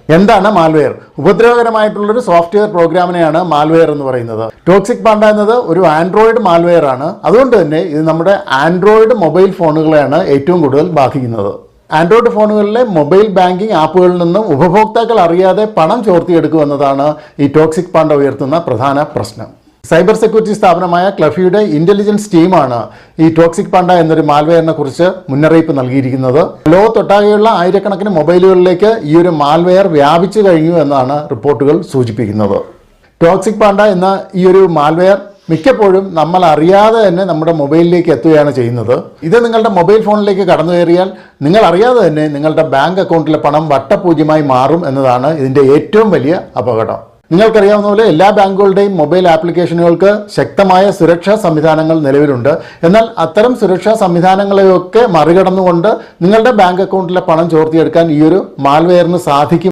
എന്താണ് malware? ഉപദ്രവകരമായിട്ടുള്ളൊരു software പ്രോഗ്രാമിനെയാണ് malware എന്ന് പറയുന്നത്. ടോക്സിക് പാണ്ട എന്നത് ഒരു ആൻഡ്രോയിഡ് മാൽവെയർ ആണ്. അതുകൊണ്ട് തന്നെ ഇത് നമ്മുടെ ആൻഡ്രോയിഡ് മൊബൈൽ ഫോണുകളെയാണ് ഏറ്റവും കൂടുതൽ ബാധിക്കുന്നത്. ആൻഡ്രോയിഡ് ഫോണുകളിലെ മൊബൈൽ ബാങ്കിംഗ് ആപ്പുകളിൽ നിന്നും ഉപഭോക്താക്കൾ അറിയാതെ പണം ചോർത്തിയെടുക്കുമെന്നതാണ് ഈ ടോക്സിക് പാണ്ട ഉയർത്തുന്ന പ്രധാന പ്രശ്നം. സൈബർ സെക്യൂരിറ്റി സ്ഥാപനമായ ക്ലഫിയുടെ ഇന്റലിജൻസ് ടീമാണ് ഈ ടോക്സിക് പാണ്ട എന്നൊരു മാൽവെയറിനെ കുറിച്ച് മുന്നറിയിപ്പ് നൽകിയിരിക്കുന്നത്. ലോകത്തൊട്ടാകെയുള്ള ആയിരക്കണക്കിന് മൊബൈലുകളിലേക്ക് ഈ ഒരു മാൽവെയർ വ്യാപിച്ചു കഴിഞ്ഞു എന്നാണ് റിപ്പോർട്ടുകൾ സൂചിപ്പിക്കുന്നത്. ടോക്സിക് പാണ്ട എന്ന ഈ ഒരു മാൽവെയർ മിക്കപ്പോഴും നമ്മൾ അറിയാതെ തന്നെ നമ്മുടെ മൊബൈലിലേക്ക് എത്തുകയാണ് ചെയ്യുന്നത്. ഇത് നിങ്ങളുടെ മൊബൈൽ ഫോണിലേക്ക് കടന്നു കയറിയാൽ നിങ്ങൾ അറിയാതെ തന്നെ നിങ്ങളുടെ ബാങ്ക് അക്കൗണ്ടിലെ പണം വട്ടപൂജ്യമായി മാറും എന്നതാണ് ഇതിൻ്റെ ഏറ്റവും വലിയ അപകടം. നിങ്ങൾക്കറിയാവുന്ന പോലെ എല്ലാ ബാങ്കുകളുടെയും മൊബൈൽ ആപ്ലിക്കേഷനുകൾക്ക് ശക്തമായ സുരക്ഷാ സംവിധാനങ്ങൾ നിലവിലുണ്ട്. എന്നാൽ അത്തരം സുരക്ഷാ സംവിധാനങ്ങളെയൊക്കെ മറികടന്നുകൊണ്ട് നിങ്ങളുടെ ബാങ്ക് അക്കൗണ്ടിലെ പണം ചോർത്തിയെടുക്കാൻ ഈ ഒരു മാൽവെയറിന് സാധിക്കും